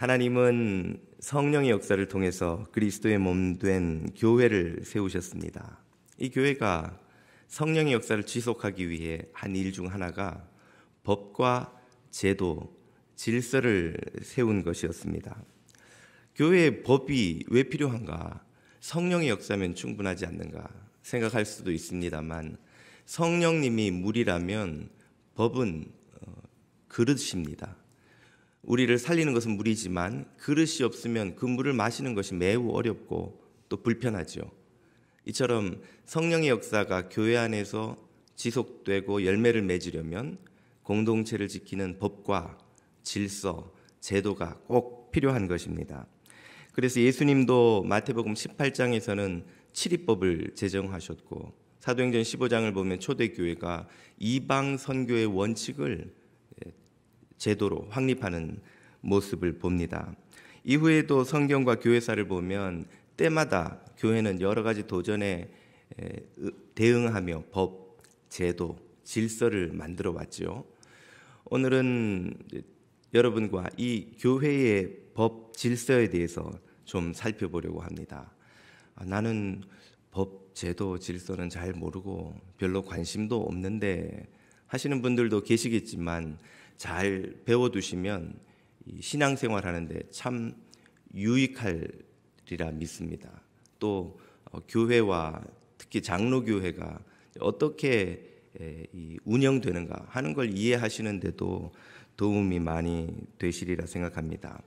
하나님은 성령의 역사를 통해서 그리스도의 몸 된 교회를 세우셨습니다. 이 교회가 성령의 역사를 지속하기 위해 한 일 중 하나가 법과 제도, 질서를 세운 것이었습니다. 교회의 법이 왜 필요한가? 성령의 역사면 충분하지 않는가 생각할 수도 있습니다만, 성령님이 물이라면 법은 그릇입니다. 우리를 살리는 것은 물이지만 그릇이 없으면 그 물을 마시는 것이 매우 어렵고 또 불편하죠. 이처럼 성령의 역사가 교회 안에서 지속되고 열매를 맺으려면 공동체를 지키는 법과 질서, 제도가 꼭 필요한 것입니다. 그래서 예수님도 마태복음 18장에서는 칠이법을 제정하셨고, 사도행전 15장을 보면 초대교회가 이방 선교의 원칙을 제도로 확립하는 모습을 봅니다. 이후에도 성경과 교회사를 보면 때마다 교회는 여러 가지 도전에 대응하며 법, 제도, 질서를 만들어 왔죠. 오늘은 여러분과 이 교회의 법, 질서에 대해서 좀 살펴보려고 합니다. 나는 법, 제도, 질서는 잘 모르고 별로 관심도 없는데 하시는 분들도 계시겠지만, 잘 배워두시면 신앙생활 하는데 참 유익하리라 믿습니다. 또 교회와 특히 장로교회가 어떻게 운영되는가 하는 걸 이해하시는데도 도움이 많이 되시리라 생각합니다.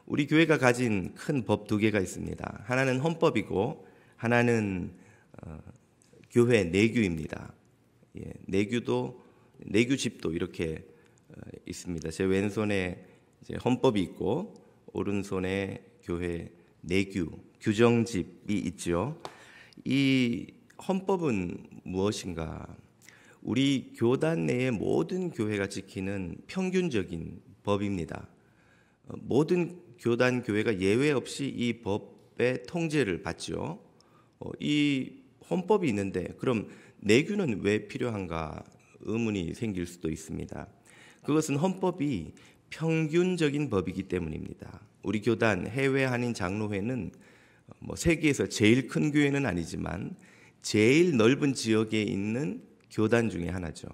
우리 교회가 가진 큰 법 두 개가 있습니다. 하나는 헌법이고 하나는 교회 내규입니다. 내규집도 이렇게 있습니다. 제 왼손에 이제 헌법이 있고 오른손에 교회 내규, 규정집이 있죠. 이 헌법은 무엇인가? 우리 교단 내의 모든 교회가 지키는 평균적인 법입니다. 모든 교단 교회가 예외 없이 이 법의 통제를 받죠. 이 헌법이 있는데 그럼 내규는 왜 필요한가 의문이 생길 수도 있습니다. 그것은 헌법이 평균적인 법이기 때문입니다. 우리 교단 해외 한인 장로회는 세계에서 제일 큰 교회는 아니지만 제일 넓은 지역에 있는 교단 중에 하나죠.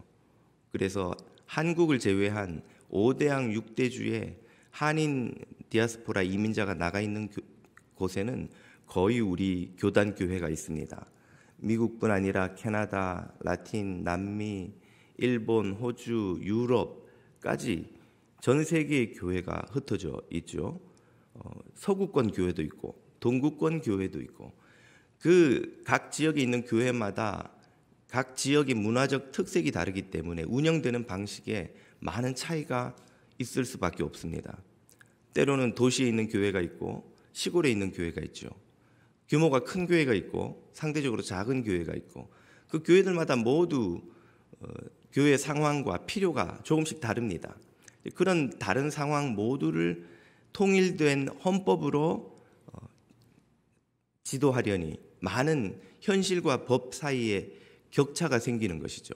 그래서 한국을 제외한 5대양 6대주에 한인 디아스포라 이민자가 나가 있는 곳에는 거의 우리 교단 교회가 있습니다. 미국뿐 아니라 캐나다, 라틴, 남미, 일본, 호주, 유럽까지 전 세계의 교회가 흩어져 있죠. 서구권 교회도 있고 동구권 교회도 있고, 그 각 지역에 있는 교회마다 각 지역의 문화적 특색이 다르기 때문에 운영되는 방식에 많은 차이가 있을 수밖에 없습니다. 때로는 도시에 있는 교회가 있고 시골에 있는 교회가 있죠. 규모가 큰 교회가 있고 상대적으로 작은 교회가 있고, 그 교회들마다 모두 교회 상황과 필요가 조금씩 다릅니다. 그런 다른 상황 모두를 통일된 헌법으로 지도하려니 많은 현실과 법 사이에 격차가 생기는 것이죠.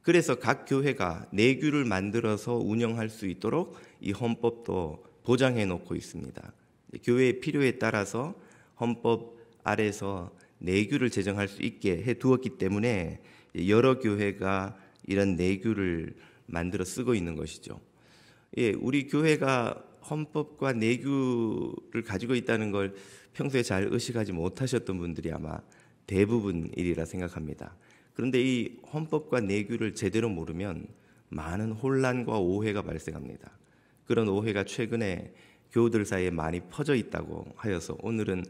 그래서 각 교회가 내규를 만들어서 운영할 수 있도록 이 헌법도 보장해 놓고 있습니다. 교회의 필요에 따라서 헌법 아래서 내규를 제정할 수 있게 해 두었기 때문에 여러 교회가 이런 내규를 만들어 쓰고 있는 것이죠. 우리 교회가 헌법과 내규를 가지고 있다는 걸 평소에 잘 의식하지 못하셨던 분들이 아마 대부분이리라 생각합니다. 그런데 이 헌법과 내규를 제대로 모르면 많은 혼란과 오해가 발생합니다. 그런 오해가 최근에 교우들 사이에 많이 퍼져 있다고 하여서 오늘은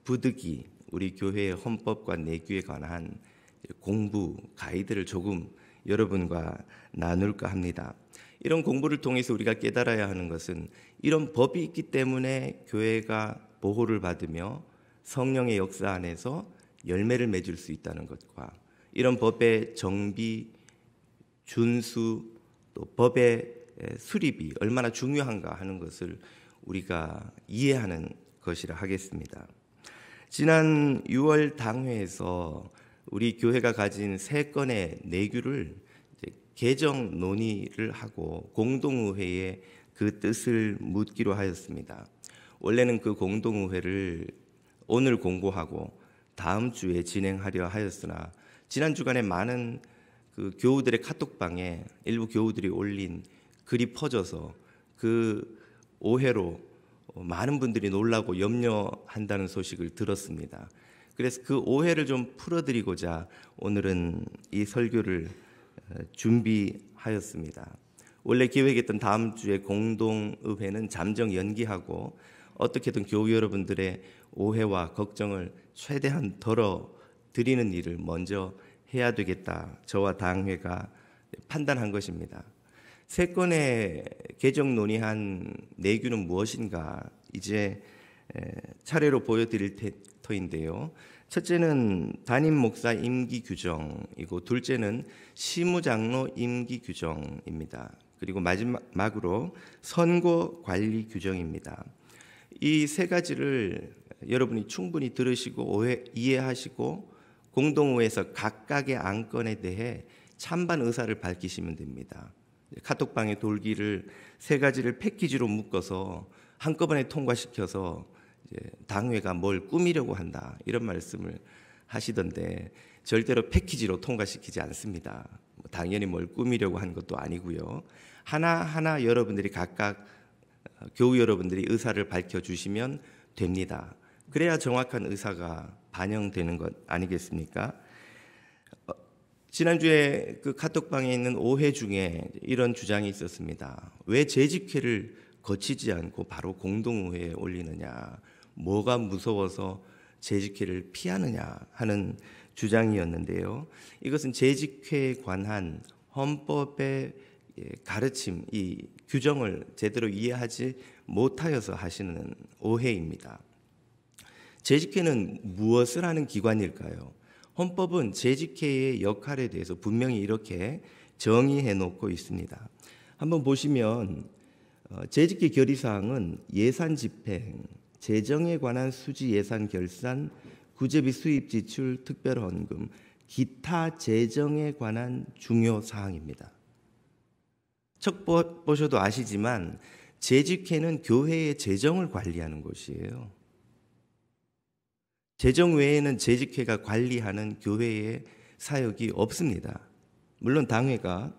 부득이 우리 교회의 헌법과 내규에 관한 공부 가이드를 조금 여러분과 나눌까 합니다. 이런 공부를 통해서 우리가 깨달아야 하는 것은 이런 법이 있기 때문에 교회가 보호를 받으며 성령의 역사 안에서 열매를 맺을 수 있다는 것과, 이런 법의 정비, 준수, 또 법의 수립이 얼마나 중요한가 하는 것을 우리가 이해하는 것이라 하겠습니다. 지난 6월 당회에서 우리 교회가 가진 3건의 내규를 개정 논의를 하고 공동의회에 그 뜻을 묻기로 하였습니다. 원래는 그 공동의회를 오늘 공고하고 다음 주에 진행하려 하였으나 지난 주간에 많은 그 교우들의 카톡방에 일부 교우들이 올린 글이 퍼져서 그 오해로 많은 분들이 놀라고 염려한다는 소식을 들었습니다. 그래서 그 오해를 좀 풀어드리고자 오늘은 이 설교를 준비하였습니다. 원래 기획했던 다음 주에 공동의회는 잠정 연기하고 어떻게든 교우 여러분들의 오해와 걱정을 최대한 덜어드리는 일을 먼저 해야 되겠다. 저와 당회가 판단한 것입니다. 세 건의 개정 논의한 내규는 무엇인가 이제 차례로 보여드릴 터인데요. 첫째는 담임 목사 임기 규정이고 둘째는 시무장로 임기 규정입니다. 그리고 마지막으로 선거 관리 규정입니다. 이 세 가지를 여러분이 충분히 들으시고 이해하시고 공동의회에서 각각의 안건에 대해 찬반 의사를 밝히시면 됩니다. 카톡방에 돌기를 세 가지를 패키지로 묶어서 한꺼번에 통과시켜서 당회가 뭘 꾸미려고 한다 이런 말씀을 하시던데 절대로 패키지로 통과시키지 않습니다. 당연히 뭘 꾸미려고 한 것도 아니고요. 하나하나 여러분들이 각각 교우 여러분들이 의사를 밝혀주시면 됩니다. 그래야 정확한 의사가 반영되는 것 아니겠습니까? 지난주에 그 카톡방에 있는 오해 중에 이런 주장이 있었습니다. 왜 재직회를 거치지 않고 바로 공동의회에 올리느냐, 뭐가 무서워서 재직회를 피하느냐 하는 주장이었는데요. 이것은 재직회에 관한 헌법의 가르침, 이 규정을 제대로 이해하지 못하여서 하시는 오해입니다. 재직회는 무엇을 하는 기관일까요? 헌법은 재직회의 역할에 대해서 분명히 이렇게 정의해 놓고 있습니다. 한번 보시면 재직회 결의사항은 예산 집행, 재정에 관한 수지 예산 결산, 구제비 수입 지출, 특별헌금, 기타 재정에 관한 중요 사항입니다. 첫 보셔도 아시지만 재직회는 교회의 재정을 관리하는 곳이에요. 재정 외에는 재직회가 관리하는 교회의 사역이 없습니다. 물론 당회가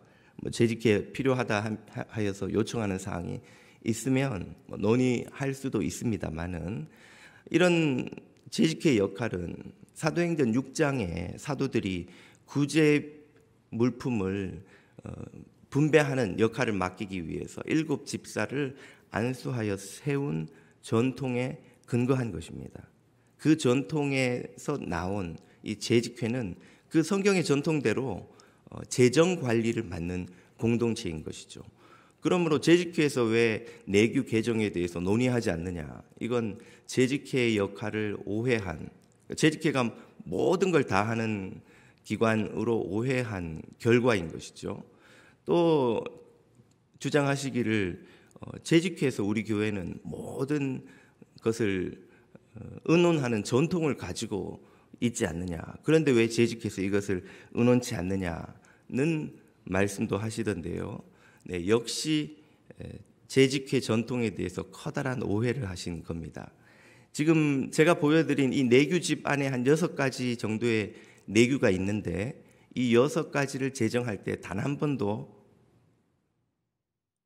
재직회 필요하다 하여서 요청하는 사항이 있으면 논의할 수도 있습니다만은 이런 재직회의 역할은 사도행전 6장에 사도들이 구제 물품을 분배하는 역할을 맡기기 위해서 7 집사를 안수하여 세운 전통에 근거한 것입니다. 그 전통에서 나온 이 재직회는 그 성경의 전통대로 재정 관리를 맡는 공동체인 것이죠. 그러므로 재직회에서 왜 내규 개정에 대해서 논의하지 않느냐? 이건 재직회의 역할을 오해한, 재직회가 모든 걸 다 하는 기관으로 오해한 결과인 것이죠. 또 주장하시기를 재직회에서 우리 교회는 모든 것을 의논하는 전통을 가지고 있지 않느냐. 그런데 왜 재직회에서 이것을 의논치 않느냐는 말씀도 하시던데요. 네, 역시 재직회 전통에 대해서 커다란 오해를 하신 겁니다. 지금 제가 보여드린 이 내규집 안에 한 6가지 정도의 내규가 있는데 이 6가지를 제정할 때 단 한 번도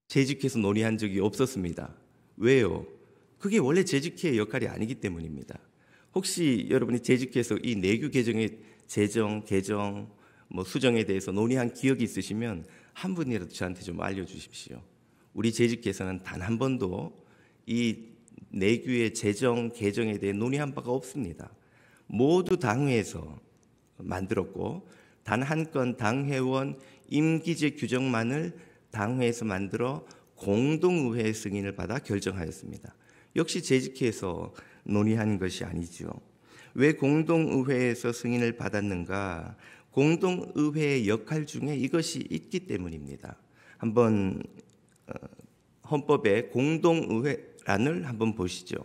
재직회에서 논의한 적이 없었습니다. 왜요? 그게 원래 재직회의 역할이 아니기 때문입니다. 혹시 여러분이 재직회에서 이 내규 개정의 제정, 개정, 수정에 대해서 논의한 기억이 있으시면 한 분이라도 저한테 좀 알려주십시오. 우리 재직회에서는 단 한 번도 이 내규의 제정, 개정에 대해 논의한 바가 없습니다. 모두 당회에서 만들었고 단 한 건 당회원 임기제 규정만을 당회에서 만들어 공동의회 승인을 받아 결정하였습니다. 역시 재직회에서 논의한 것이 아니죠. 왜 공동의회에서 승인을 받았는가? 공동의회의 역할 중에 이것이 있기 때문입니다. 한번 헌법의 공동의회란을 한번 보시죠.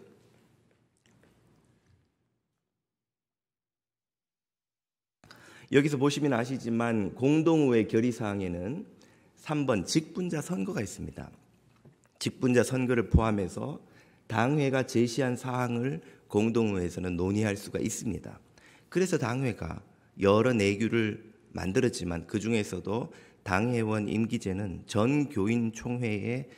여기서 보시면 아시지만 공동의회 결의사항에는 3번 직분자 선거가 있습니다. 직분자 선거를 포함해서 당회가 제시한 사항을 공동의회에서는 논의할 수가 있습니다. 그래서 당회가 여러 내규를 만들었지만 그 중에서도 당회원 임기제는 전 교인 총회의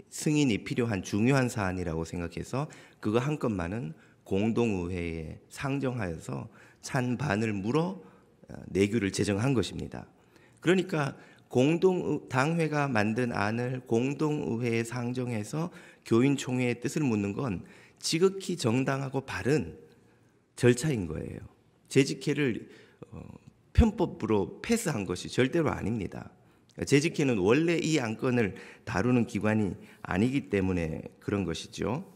승인이 필요한 중요한 사안이라고 생각해서 그거 한 건만은 공동의회에 상정하여서 찬반을 물어 내규를 제정한 것입니다. 그러니까 당회가 만든 안을 공동의회에 상정해서 교인총회의 뜻을 묻는 건 지극히 정당하고 바른 절차인 거예요. 재직회를 편법으로 패스한 것이 절대로 아닙니다. 재직회는 원래 이 안건을 다루는 기관이 아니기 때문에 그런 것이죠.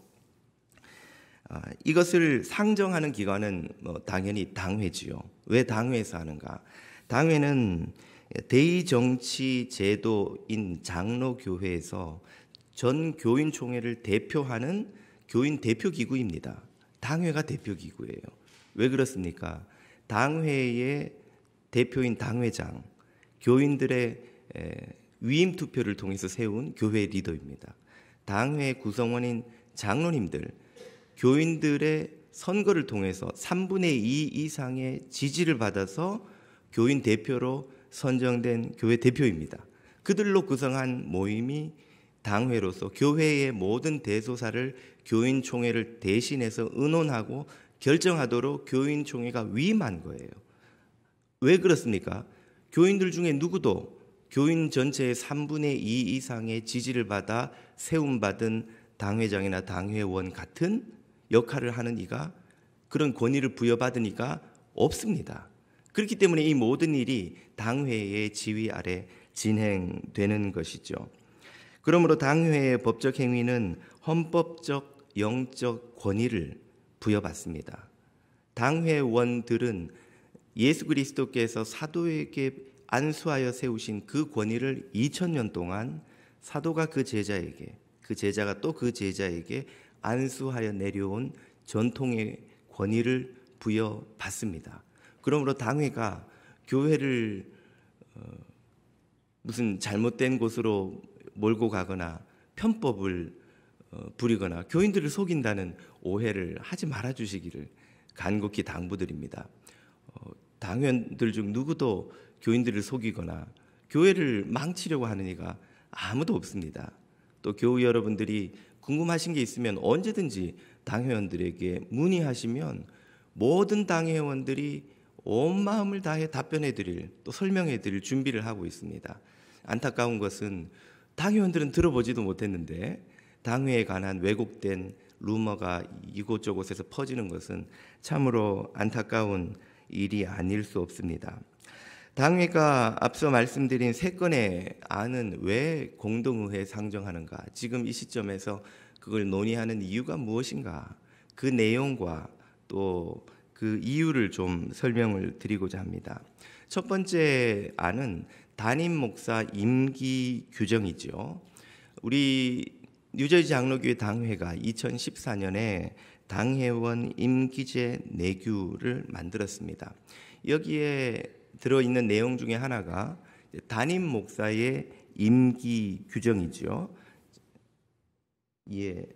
이것을 상정하는 기관은 당연히 당회지요. 왜 당회에서 하는가? 당회는 대의정치 제도인 장로교회에서 전 교인총회를 대표하는 교인 대표기구입니다. 당회가 대표기구예요. 왜 그렇습니까? 당회의 대표인 당회장, 교인들의 위임 투표를 통해서 세운 교회 리더입니다. 당회 구성원인 장로님들, 교인들의 선거를 통해서 3분의 2 이상의 지지를 받아서 교인 대표로 선정된 교회 대표입니다. 그들로 구성한 모임이 당회로서 교회의 모든 대소사를 교인총회를 대신해서 의논하고 결정하도록 교인총회가 위임한 거예요. 왜 그렇습니까? 교인들 중에 누구도 교인 전체의 3분의 2 이상의 지지를 받아 세움받은 당회장이나 당회원 같은 역할을 하는 이가 그런 권위를 부여받으니까 없습니다. 그렇기 때문에 이 모든 일이 당회의 지휘 아래 진행되는 것이죠. 그러므로 당회의 법적 행위는 헌법적 영적 권위를 부여받습니다. 당회원들은 예수 그리스도께서 사도에게 안수하여 세우신 그 권위를 2000년 동안 사도가 그 제자에게, 그 제자가 또 그 제자에게 안수하여 내려온 전통의 권위를 부여받습니다. 그러므로 당회가 교회를 무슨 잘못된 곳으로 몰고 가거나 편법을 부리거나 교인들을 속인다는 오해를 하지 말아 주시기를 간곡히 당부드립니다. 당회원들 중 누구도 교인들을 속이거나 교회를 망치려고 하는 이가 아무도 없습니다. 또 교우 여러분들이 궁금하신 게 있으면 언제든지 당회원들에게 문의하시면 모든 당회원들이 온 마음을 다해 답변해 드릴, 또 설명해 드릴 준비를 하고 있습니다. 안타까운 것은 당회원들은 들어보지도 못했는데 당회에 관한 왜곡된 루머가 이곳저곳에서 퍼지는 것은 참으로 안타까운 일이 아닐 수 없습니다. 당회가 앞서 말씀드린 3건의 안은 왜 공동의회에 상정하는가? 지금 이 시점에서 그걸 논의하는 이유가 무엇인가? 그 내용과 또 그 이유를 좀 설명을 드리고자 합니다. 첫 번째 안은 담임 목사 임기 규정이죠. 우리 뉴저지 장로교회 당회가 2014년에 당회원 임기제 내규를 만들었습니다. 여기에 들어있는 내용 중에 하나가 담임 목사의 임기 규정이죠. 예,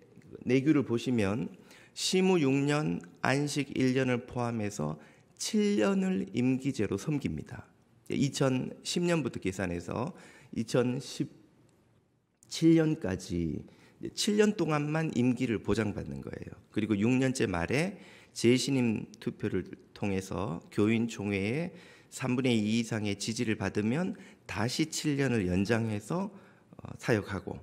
내규를 보시면 시무 6년, 안식 1년을 포함해서 7년을 임기제로 섬깁니다. 2010년부터 계산해서 2017년까지 7년 동안만 임기를 보장받는 거예요. 그리고 6년째 말에 재신임 투표를 통해서 교인 총회에 3분의 2 이상의 지지를 받으면 다시 7년을 연장해서 사역하고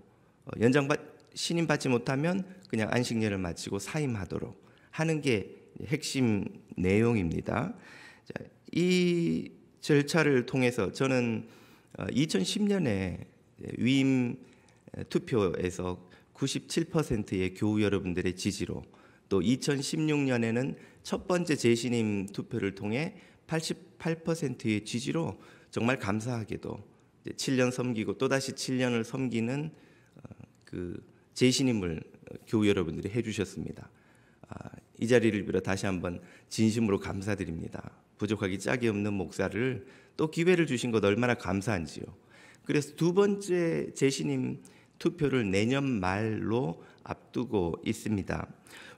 신임 받지 못하면 그냥 안식년을 마치고 사임하도록 하는 게 핵심 내용입니다. 이 절차를 통해서 저는 2010년에 위임 투표에서 97%의 교우 여러분들의 지지로, 또 2016년에는 첫 번째 재신임 투표를 통해 88%의 지지로 정말 감사하게도 7년 섬기고 또다시 7년을 섬기는 그 재신임을 교우 여러분들이 해주셨습니다. 이 자리를 빌어 다시 한번 진심으로 감사드립니다. 부족하기 짝이 없는 목사를 또 기회를 주신 것 얼마나 감사한지요. 그래서 두 번째 재신임 투표를 내년 말로 앞두고 있습니다.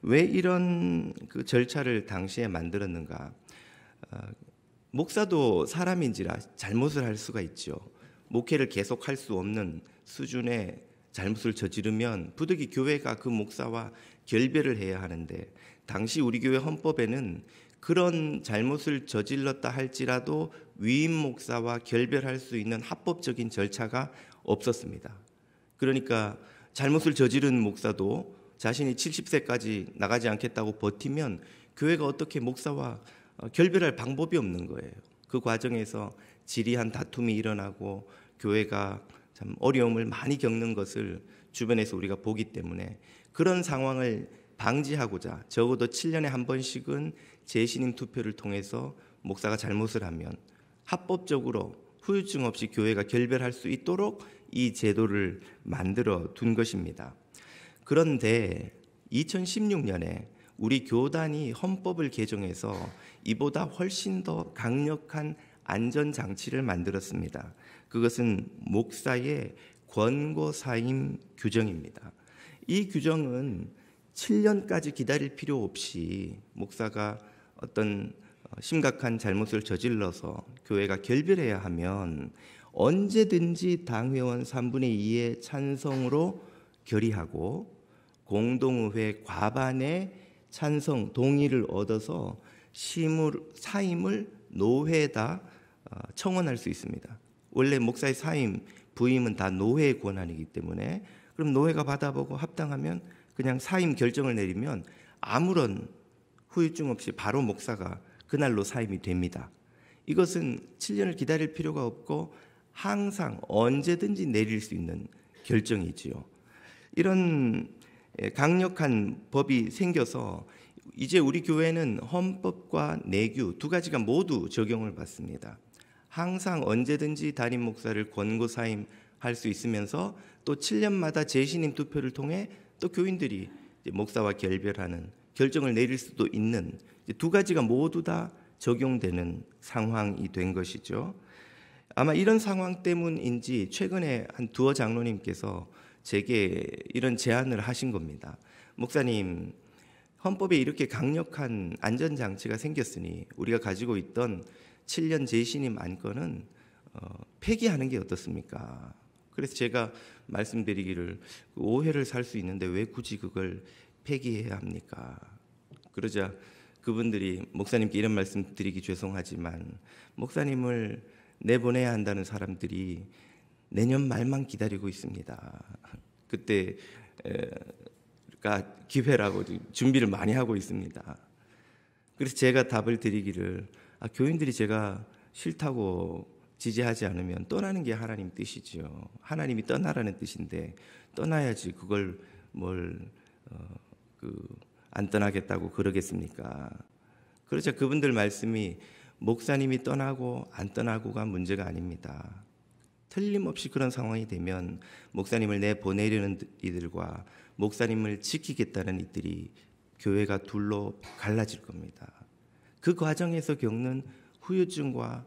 왜 이런 그 절차를 당시에 만들었는가? 목사도 사람인지라 잘못을 할 수가 있죠. 목회를 계속할 수 없는 수준의 잘못을 저지르면 부득이 교회가 그 목사와 결별을 해야 하는데, 당시 우리 교회 헌법에는 그런 잘못을 저질렀다 할지라도 위임 목사와 결별할 수 있는 합법적인 절차가 없었습니다. 그러니까 잘못을 저지른 목사도 자신이 70세까지 나가지 않겠다고 버티면 교회가 어떻게 목사와 결별할 방법이 없는 거예요. 그 과정에서 지리한 다툼이 일어나고 교회가 참 어려움을 많이 겪는 것을 주변에서 우리가 보기 때문에, 그런 상황을 방지하고자 적어도 7년에 한 번씩은 재신임 투표를 통해서 목사가 잘못을 하면 합법적으로 후유증 없이 교회가 결별할 수 있도록 이 제도를 만들어 둔 것입니다. 그런데 2016년에 우리 교단이 헌법을 개정해서 이보다 훨씬 더 강력한 안전장치를 만들었습니다. 그것은 목사의 권고사임 규정입니다. 이 규정은 7년까지 기다릴 필요 없이 목사가 어떤 심각한 잘못을 저질러서 교회가 결별해야 하면 언제든지 당회원 3분의 2의 찬성으로 결의하고 공동의회 과반의 찬성 동의를 얻어서 사임을 노회에다 청원할 수 있습니다. 원래 목사의 사임, 부임은 다 노회의 권한이기 때문에, 그럼 노회가 받아보고 합당하면 그냥 사임 결정을 내리면 아무런 후유증 없이 바로 목사가 그날로 사임이 됩니다. 이것은 7년을 기다릴 필요가 없고 항상 언제든지 내릴 수 있는 결정이지요. 이런 강력한 법이 생겨서 이제 우리 교회는 헌법과 내규 두 가지가 모두 적용을 받습니다. 항상 언제든지 담임 목사를 권고 사임할 수 있으면서 또 7년마다 재신임 투표를 통해 또 교인들이 목사와 결별하는 결정을 내릴 수도 있는 두 가지가 모두 다 적용되는 상황이 된 것이죠. 아마 이런 상황 때문인지 최근에 한 두어 장로님께서 제게 이런 제안을 하신 겁니다. 목사님, 헌법에 이렇게 강력한 안전장치가 생겼으니 우리가 가지고 있던 7년 재신임 안건은 폐기하는 게 어떻습니까? 그래서 제가 말씀드리기를, 오해를 살 수 있는데 왜 굳이 그걸 폐기해야 합니까? 그러자 그분들이 목사님께 이런 말씀 드리기 죄송하지만 목사님을 내보내야 한다는 사람들이 내년 말만 기다리고 있습니다. 그때가 기회라고 준비를 많이 하고 있습니다. 그래서 제가 답을 드리기를, 교인들이 제가 싫다고 지지하지 않으면 떠나는 게 하나님 뜻이죠. 하나님이 떠나라는 뜻인데 떠나야지 그걸 안 떠나겠다고 그러겠습니까? 그러자 그분들 말씀이 목사님이 떠나고 안 떠나고가 문제가 아닙니다. 틀림없이 그런 상황이 되면 목사님을 내보내려는 이들과 목사님을 지키겠다는 이들이 교회가 둘로 갈라질 겁니다. 그 과정에서 겪는 후유증과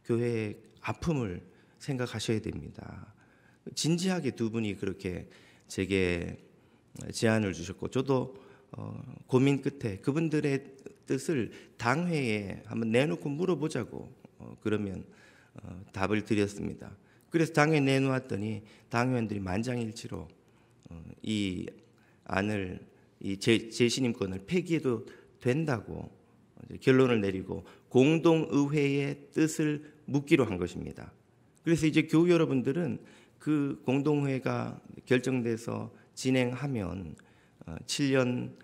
교회의 아픔을 생각하셔야 됩니다. 진지하게 두 분이 그렇게 제게 제안을 주셨고, 저도 고민 끝에 그분들의 뜻을 당회에 한번 내놓고 물어보자고 그러면 답을 드렸습니다. 그래서 당회에 내놓았더니 당회원들이 만장일치로 이 안을, 이 재신임권을 폐기해도 된다고 결론을 내리고 공동의회의 뜻을 묻기로 한 것입니다. 그래서 이제 교우 여러분들은 그 공동회가 결정돼서 진행하면 7년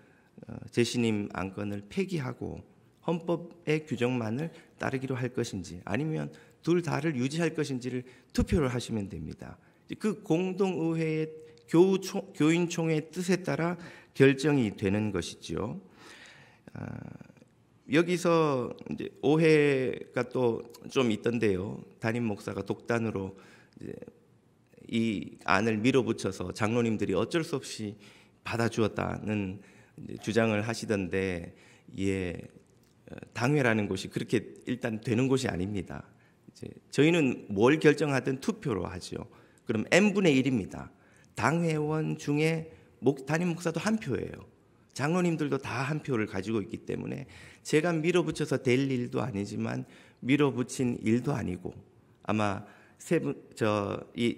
재신임 안건을 폐기하고 헌법의 규정만을 따르기로 할 것인지 아니면 둘 다를 유지할 것인지를 투표를 하시면 됩니다. 그 공동의회의 교인총회의 뜻에 따라 결정이 되는 것이지요. 여기서 이제 오해가 또 좀 있던데요. 담임 목사가 독단으로 이제 이 안을 밀어붙여서 장로님들이 어쩔 수 없이 받아주었다는 주장을 하시던데, 당회라는 곳이 그렇게 일단 되는 곳이 아닙니다. 저희는 뭘 결정하든 투표로 하죠. 그럼 n분의 1입니다. 당회원 중에 담임 목사도 한 표예요. 장로님들도 다 한 표를 가지고 있기 때문에 제가 밀어붙여서 될 일도 아니지만 밀어붙인 일도 아니고, 아마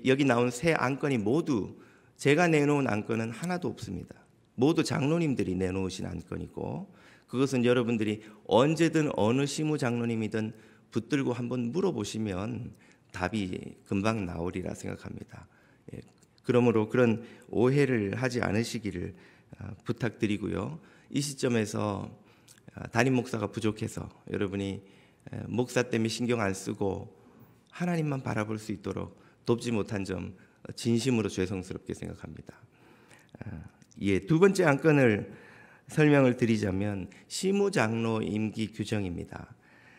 여기 나온 세 안건이 모두 제가 내놓은 안건은 하나도 없습니다. 모두 장로님들이 내놓으신 안건이고, 그것은 여러분들이 언제든 어느 시무 장로님이든 붙들고 한번 물어보시면 답이 금방 나오리라 생각합니다. 그러므로 그런 오해를 하지 않으시기를 부탁드리고요. 이 시점에서 담임 목사가 부족해서 여러분이 목사 때문에 신경 안 쓰고 하나님만 바라볼 수 있도록 돕지 못한 점 진심으로 죄송스럽게 생각합니다. 두 번째 안건을 설명을 드리자면 시무장로 임기 규정입니다.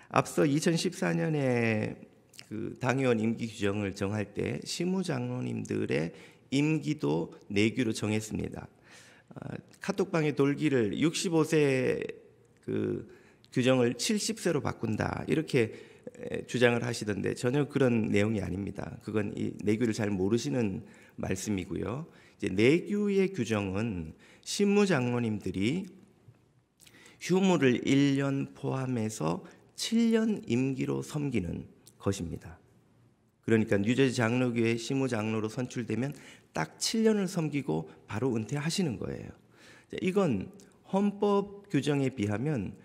앞서 2014년에 그 당의원 임기 규정을 정할 때 시무장로님들의 임기도 내규로 정했습니다. 카톡방에 돌기를 65세 그 규정을 70세로 바꾼다 이렇게 주장을 하시던데 전혀 그런 내용이 아닙니다. 그건 이 내규를 잘 모르시는 말씀이고요. 이제 내규의 규정은 신무장로님들이 휴무를 1년 포함해서 7년 임기로 섬기는 것입니다. 그러니까 뉴저지 장로교회 시무장로로 선출되면 딱 7년을 섬기고 바로 은퇴하시는 거예요. 이건 헌법 규정에 비하면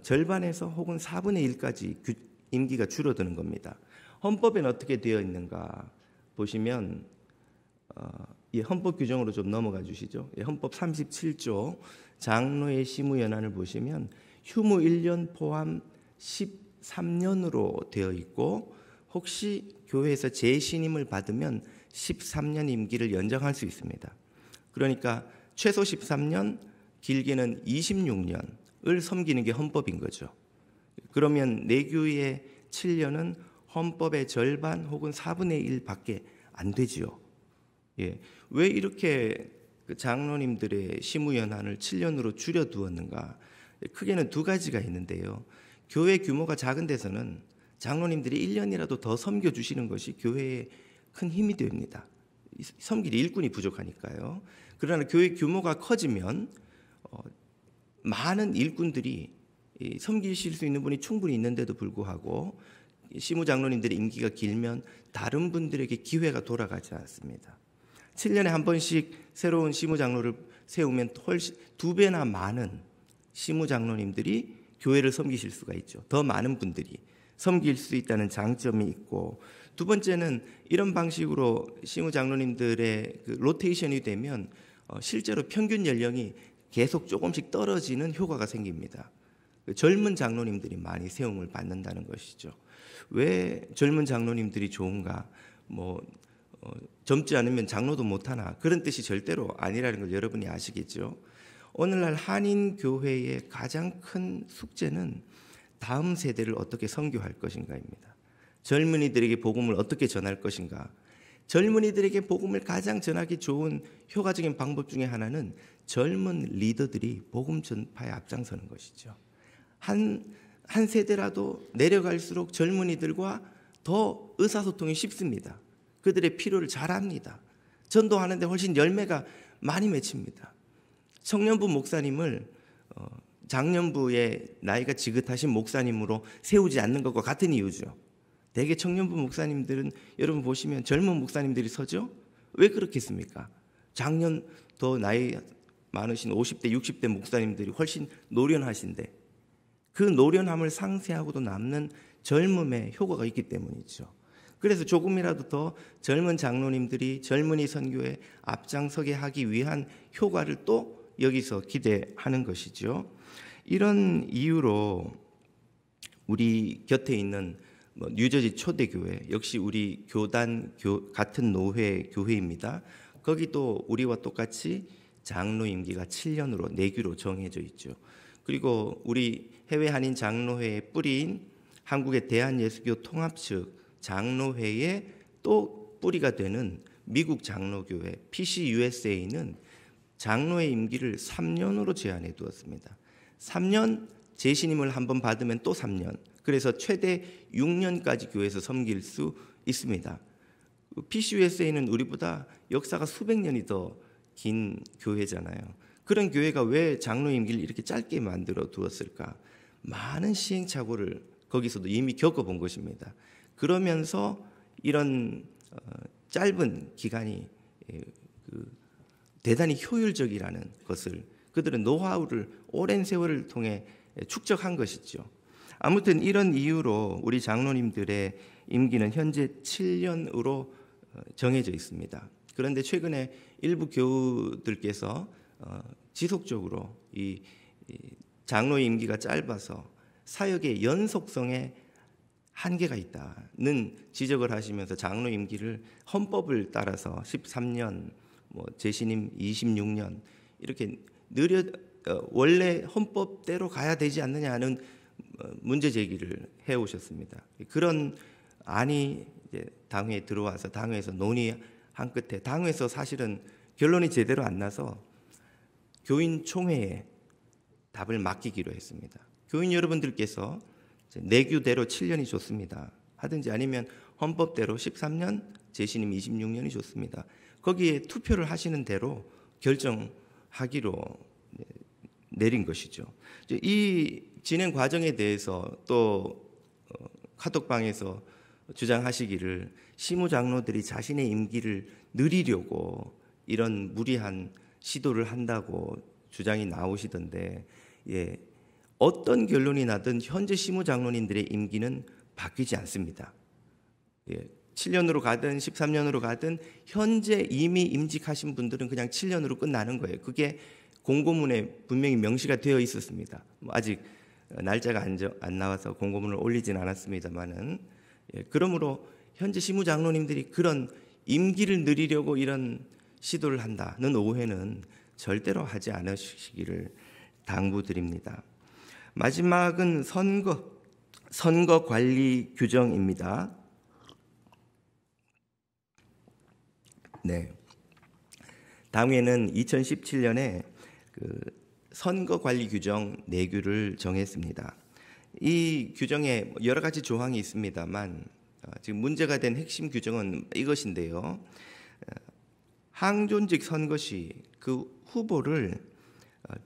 절반에서 혹은 4분의 1까지 임기가 줄어드는 겁니다. 헌법에는 어떻게 되어 있는가 보시면 이 헌법 규정으로 좀 넘어가 주시죠. 헌법 37조 장로의 시무연한을 보시면 휴무 1년 포함 13년으로 되어 있고, 혹시 교회에서 재신임을 받으면 13년 임기를 연장할 수 있습니다. 그러니까 최소 13년, 길게는 26년을 섬기는 게 헌법인 거죠. 그러면 내규의 7년은 헌법의 절반 혹은 4분의 1밖에 안 되지요. 왜 이렇게 장로님들의 시무연한을 7년으로 줄여두었는가? 크게는 두 가지가 있는데요. 교회 규모가 작은 데서는 장로님들이 1년이라도 더 섬겨주시는 것이 교회에 큰 힘이 됩니다. 섬길 일꾼이 부족하니까요. 그러나 교회 규모가 커지면 많은 일꾼들이 섬기실 수 있는 분이 충분히 있는데도 불구하고 시무장로님들의 임기가 길면 다른 분들에게 기회가 돌아가지 않습니다. 7년에 한 번씩 새로운 시무장로를 세우면 훨씬 2배나 많은 시무장로님들이 교회를 섬기실 수가 있죠. 더 많은 분들이 섬길 수 있다는 장점이 있고, 두 번째는 이런 방식으로 시무장로님들의 그 로테이션이 되면 실제로 평균 연령이 계속 조금씩 떨어지는 효과가 생깁니다. 젊은 장로님들이 많이 세움을 받는다는 것이죠. 왜 젊은 장로님들이 좋은가? 젊지 않으면 장로도 못하나? 그런 뜻이 절대로 아니라는 걸 여러분이 아시겠죠. 오늘날 한인교회의 가장 큰 숙제는 다음 세대를 어떻게 선교할 것인가입니다. 젊은이들에게 복음을 어떻게 전할 것인가. 젊은이들에게 복음을 가장 전하기 좋은 효과적인 방법 중에 하나는 젊은 리더들이 복음 전파에 앞장서는 것이죠. 한 세대라도 내려갈수록 젊은이들과 더 의사소통이 쉽습니다. 그들의 필요를 잘 압니다. 전도하는데 훨씬 열매가 많이 맺힙니다. 청년부 목사님을 장년부의 나이가 지긋하신 목사님으로 세우지 않는 것과 같은 이유죠. 대개 청년부 목사님들은 여러분 보시면 젊은 목사님들이 서죠. 왜 그렇겠습니까? 장년 더 나이 많으신 50대, 60대 목사님들이 훨씬 노련하신데 그 노련함을 상쇄하고도 남는 젊음의 효과가 있기 때문이죠. 그래서 조금이라도 더 젊은 장로님들이 젊은이 선교에 앞장서게 하기 위한 효과를 또 여기서 기대하는 것이죠. 이런 이유로 우리 곁에 있는 뉴저지 초대교회, 역시 우리 교단 같은 노회 교회입니다. 거기도 우리와 똑같이 장로 임기가 7년으로 내규로 정해져 있죠. 그리고 우리 해외 한인 장로회의 뿌리인 한국의 대한예수교 통합측 장로회의 또 뿌리가 되는 미국 장로교회 PCUSA는 장로의 임기를 3년으로 제한해 두었습니다. 3년 재신임을 한번 받으면 또 3년. 그래서 최대 6년까지 교회에서 섬길 수 있습니다. PCUSA는 우리보다 역사가 수백 년이 더 긴 교회잖아요. 그런 교회가 왜 장로 임기를 이렇게 짧게 만들어 두었을까? 많은 시행착오를 거기서도 이미 겪어본 것입니다. 그러면서 이런 짧은 기간이 대단히 효율적이라는 것을 그들은 노하우를 오랜 세월을 통해 축적한 것이죠. 아무튼 이런 이유로 우리 장로님들의 임기는 현재 7년으로 정해져 있습니다. 그런데 최근에 일부 교우들께서 지속적으로 이 장로의 임기가 짧아서 사역의 연속성에 한계가 있다는 지적을 하시면서 장로 임기를 헌법을 따라서 13년, 재신임 26년 이렇게 원래 헌법대로 가야 되지 않느냐는 문제 제기를 해오셨습니다. 그런 안이 이제 당회에 들어와서 당회에서 논의한 끝에 당회에서 사실은 결론이 제대로 안 나서 교인 총회에 답을 맡기기로 했습니다. 교인 여러분들께서 내규대로 7년이 좋습니다. 하든지 아니면 헌법대로 13년, 재신임 26년이 좋습니다. 거기에 투표를 하시는 대로 결정하기로 내린 것이죠. 이 진행 과정에 대해서 또 카톡방에서 주장하시기를 시무장로들이 자신의 임기를 늘리려고 이런 무리한 시도를 한다고 주장이 나오시던데, 어떤 결론이 나든 현재 시무장로님들의 임기는 바뀌지 않습니다. 7년으로 가든 13년으로 가든 현재 이미 임직하신 분들은 그냥 7년으로 끝나는 거예요. 그게 공고문에 분명히 명시가 되어 있었습니다. 아직 날짜가 안 나와서 공고문을 올리진 않았습니다만은, 그러므로 현재 시무장로님들이 그런 임기를 늘리려고 이런 시도를 한다는 오해는 절대로 하지 않으시기를 당부드립니다. 마지막은 선거 관리 규정입니다. 네. 당회는 2017년에 선거 관리 규정 내규를 정했습니다. 이 규정에 여러 가지 조항이 있습니다만 지금 문제가 된 핵심 규정은 이것인데요. 항존직 선거 시 그 후보를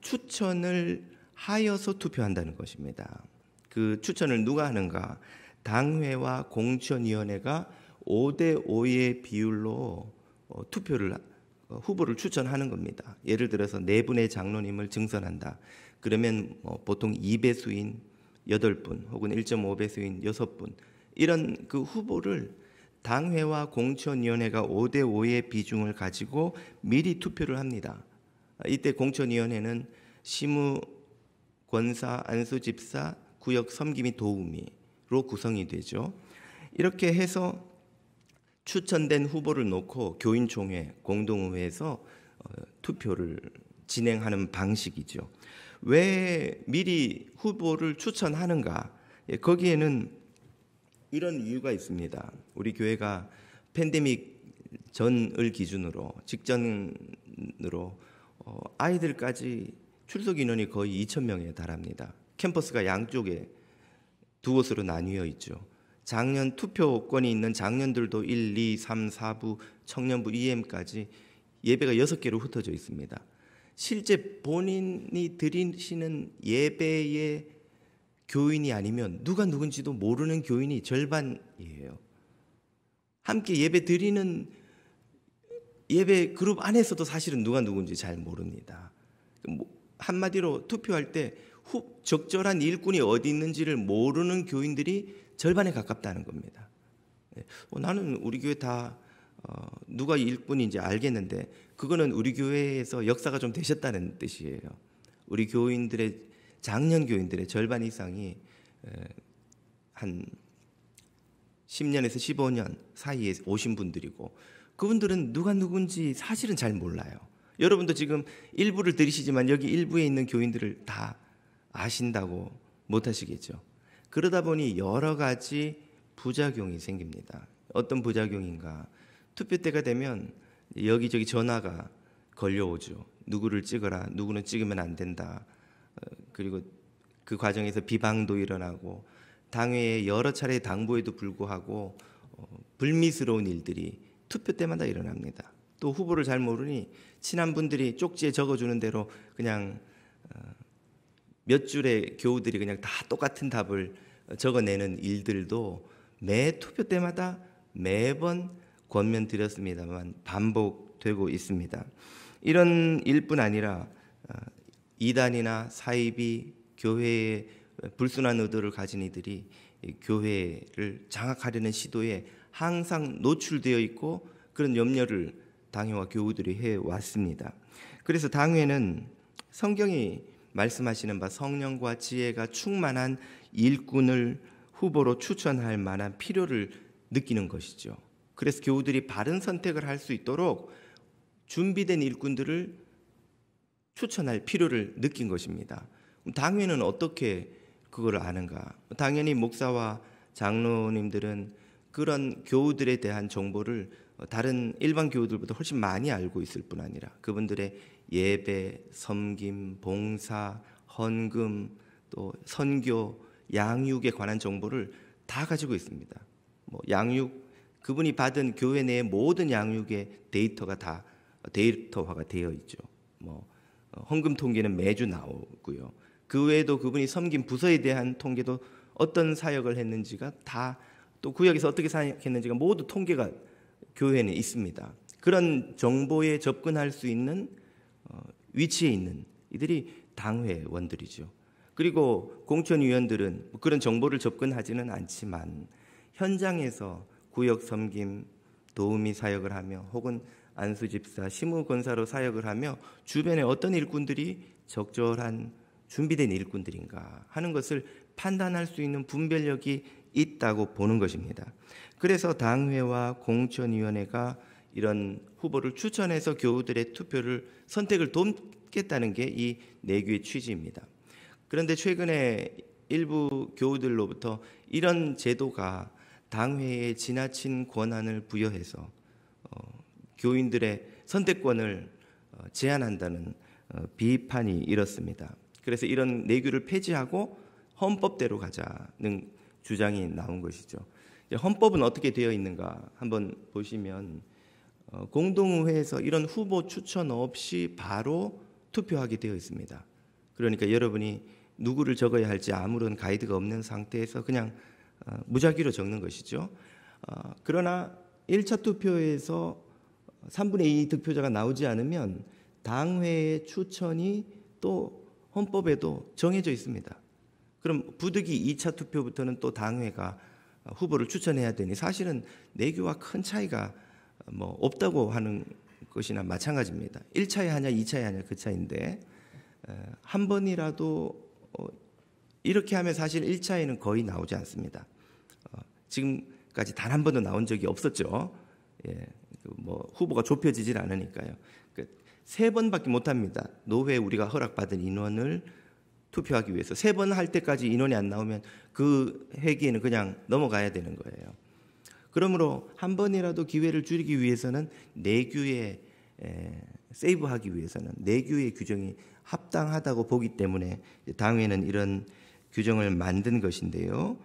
추천을 하여서 투표한다는 것입니다. 그 추천을 누가 하는가? 당회와 공천위원회가 5대 5의 비율로 후보를 추천하는 겁니다. 예를 들어서 4분의 장로님을 증선한다. 그러면 보통 2배수인 8분 혹은 1.5배수인 6분, 이런 그 후보를 당회와 공천위원회가 5대 5의 비중을 가지고 미리 투표를 합니다. 이때 공천위원회는 시무, 권사, 안수집사, 구역 섬김이 도우미로 구성이 되죠. 이렇게 해서 추천된 후보를 놓고 교인총회, 공동의회에서 투표를 진행하는 방식이죠. 왜 미리 후보를 추천하는가? 거기에는 이런 이유가 있습니다. 우리 교회가 팬데믹 전을 기준으로 직전으로 아이들까지 출석 인원이 거의 2,000명에 달합니다. 캠퍼스가 양쪽에 두 곳으로 나뉘어 있죠. 장년 투표권이 있는 장년들도 1, 2, 3, 4부, 청년부, EM까지 예배가 6개로 흩어져 있습니다. 실제 본인이 드리시는 예배의 교인이 아니면 누가 누군지도 모르는 교인이 절반이에요. 함께 예배 드리는 예배 그룹 안에서도 사실은 누가 누군지 잘 모릅니다. 한마디로 투표할 때 적절한 일꾼이 어디 있는지를 모르는 교인들이 절반에 가깝다는 겁니다. 나는 우리 교회 다 누가 일꾼인지 알겠는데 그거는 우리 교회에서 역사가 좀 되셨다는 뜻이에요. 우리 교인들의 장년 교인들의 절반 이상이 한 10년에서 15년 사이에 오신 분들이고 그분들은 누가 누군지 사실은 잘 몰라요. 여러분도 지금 일부를 들으시지만 여기 일부에 있는 교인들을 다 아신다고 못하시겠죠. 그러다 보니 여러 가지 부작용이 생깁니다. 어떤 부작용인가? 투표 때가 되면 여기저기 전화가 걸려오죠. 누구를 찍어라, 누구는 찍으면 안 된다. 그리고 그 과정에서 비방도 일어나고 당회에 여러 차례 당부에도 불구하고 불미스러운 일들이 투표 때마다 일어납니다. 또 후보를 잘 모르니 친한 분들이 쪽지에 적어주는 대로 그냥 몇 줄의 교우들이 그냥 다 똑같은 답을 적어내는 일들도 매 투표 때마다 매번 권면드렸습니다만 반복되고 있습니다. 이런 일뿐 아니라 이단이나 사이비, 교회의 불순한 의도를 가진 이들이 교회를 장악하려는 시도에 항상 노출되어 있고 그런 염려를 당회와 교우들이 해왔습니다. 그래서 당회는 성경이 말씀하시는 바 성령과 지혜가 충만한 일꾼을 후보로 추천할 만한 필요를 느끼는 것이죠. 그래서 교우들이 바른 선택을 할 수 있도록 준비된 일꾼들을 추천할 필요를 느낀 것입니다. 당회는 어떻게 그걸 아는가? 당연히 목사와 장로님들은 그런 교우들에 대한 정보를 다른 일반 교우들보다 훨씬 많이 알고 있을 뿐 아니라 그분들의 예배, 섬김, 봉사, 헌금, 또 선교, 양육에 관한 정보를 다 가지고 있습니다. 양육, 그분이 받은 교회 내의 모든 양육의 데이터가 다 데이터화가 되어 있죠. 헌금 통계는 매주 나오고요. 그 외에도 그분이 섬긴 부서에 대한 통계도 어떤 사역을 했는지가 다, 또 구역에서 어떻게 사역했는지가 모두 통계가 교회는 있습니다. 그런 정보에 접근할 수 있는 위치에 있는 이들이 당회원들이죠. 그리고 공천위원들은 그런 정보를 접근하지는 않지만 현장에서 구역 섬김, 도우미 사역을 하며 혹은 안수집사, 시무권사로 사역을 하며 주변에 어떤 일꾼들이 적절한 준비된 일꾼들인가 하는 것을 판단할 수 있는 분별력이 있다고 보는 것입니다. 그래서 당회와 공천위원회가 이런 후보를 추천해서 교우들의 투표를 선택을 돕겠다는 게 이 내규의 취지입니다. 그런데 최근에 일부 교우들로부터 이런 제도가 당회에 지나친 권한을 부여해서 교인들의 선택권을 제한한다는 비판이 일었습니다. 그래서 이런 내규를 폐지하고 헌법대로 가자는 주장이 나온 것이죠. 헌법은 어떻게 되어 있는가 한번 보시면 공동의회에서 이런 후보 추천 없이 바로 투표하게 되어 있습니다. 그러니까 여러분이 누구를 적어야 할지 아무런 가이드가 없는 상태에서 그냥 무작위로 적는 것이죠. 그러나 1차 투표에서 3분의 2 득표자가 나오지 않으면 당회의 추천이 또 헌법에도 정해져 있습니다. 그럼 부득이 2차 투표부터는 또 당회가 후보를 추천해야 되니 사실은 내규와 큰 차이가 없다고 하는 것이나 마찬가지입니다. 1차에 하냐 2차에 하냐 그 차이인데 한 번이라도 이렇게 하면 사실 1차에는 거의 나오지 않습니다. 지금까지 단 한 번도 나온 적이 없었죠. 후보가 좁혀지질 않으니까요. 3번밖에 못합니다. 노회에 우리가 허락받은 인원을 투표하기 위해서 3번 할 때까지 인원이 안 나오면 그 회기에는 그냥 넘어가야 되는 거예요. 그러므로 한 번이라도 기회를 줄이기 위해서는 내규에 세이브하기 위해서는 내규의 규정이 합당하다고 보기 때문에 당회는 이런 규정을 만든 것인데요.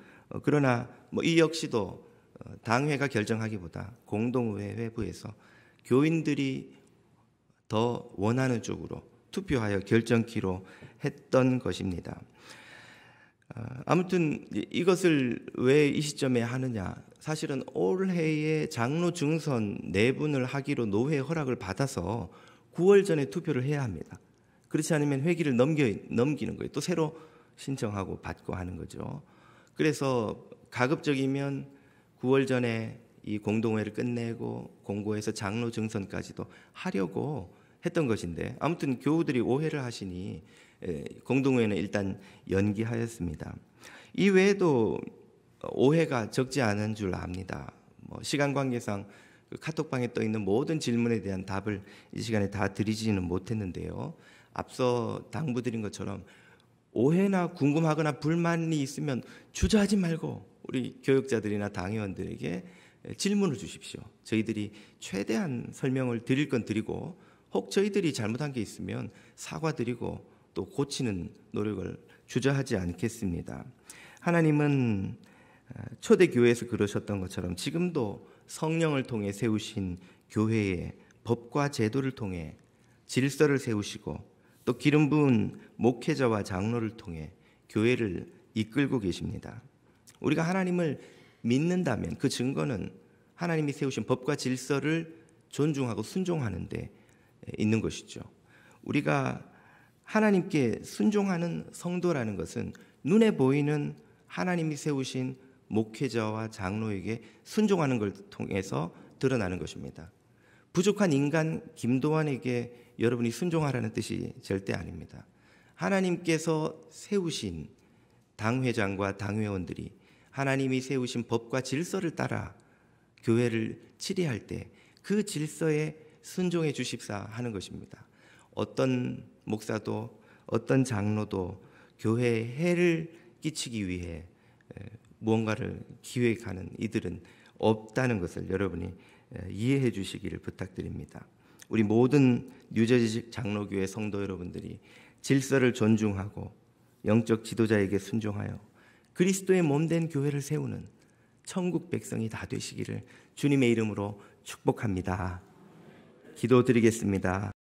그러나 이 역시도 당회가 결정하기보다 공동의회 회부에서 교인들이 더 원하는 쪽으로 투표하여 결정키로 했던 것입니다. 아무튼 이것을 왜 이 시점에 하느냐? 사실은 올해에 장로 중선 4분을 하기로 노회 허락을 받아서 9월 전에 투표를 해야 합니다. 그렇지 않으면 회기를 넘기는 거예요. 또 새로 신청하고 받고 하는 거죠. 그래서 가급적이면 9월 전에 이 공동회를 끝내고 공고해서 장로 증선까지도 하려고 했던 것인데 아무튼 교우들이 오해를 하시니 공동회는 일단 연기하였습니다. 이 외에도 오해가 적지 않은 줄 압니다. 시간 관계상 카톡방에 떠 있는 모든 질문에 대한 답을 이 시간에 다 드리지는 못했는데요. 앞서 당부드린 것처럼 오해나 궁금하거나 불만이 있으면 주저하지 말고 우리 교역자들이나 당회원들에게 질문을 주십시오. 저희들이 최대한 설명을 드릴 건 드리고 혹 저희들이 잘못한 게 있으면 사과드리고 또 고치는 노력을 주저하지 않겠습니다. 하나님은 초대교회에서 그러셨던 것처럼 지금도 성령을 통해 세우신 교회의 법과 제도를 통해 질서를 세우시고 또 기름 부은 목회자와 장로를 통해 교회를 이끌고 계십니다. 우리가 하나님을 믿는다면 그 증거는 하나님이 세우신 법과 질서를 존중하고 순종하는 데 있는 것이죠. 우리가 하나님께 순종하는 성도라는 것은 눈에 보이는 하나님이 세우신 목회자와 장로에게 순종하는 걸 통해서 드러나는 것입니다. 부족한 인간 김도환에게 여러분이 순종하라는 뜻이 절대 아닙니다. 하나님께서 세우신 당회장과 당회원들이 하나님이 세우신 법과 질서를 따라 교회를 치리할 때 그 질서에 순종해 주십사 하는 것입니다. 어떤 목사도 어떤 장로도 교회에 해를 끼치기 위해 무언가를 기획하는 이들은 없다는 것을 여러분이 이해해 주시기를 부탁드립니다. 우리 모든 뉴저지 장로교회 성도 여러분들이 질서를 존중하고 영적 지도자에게 순종하여 그리스도의 몸된 교회를 세우는 천국 백성이 다 되시기를 주님의 이름으로 축복합니다. 기도드리겠습니다.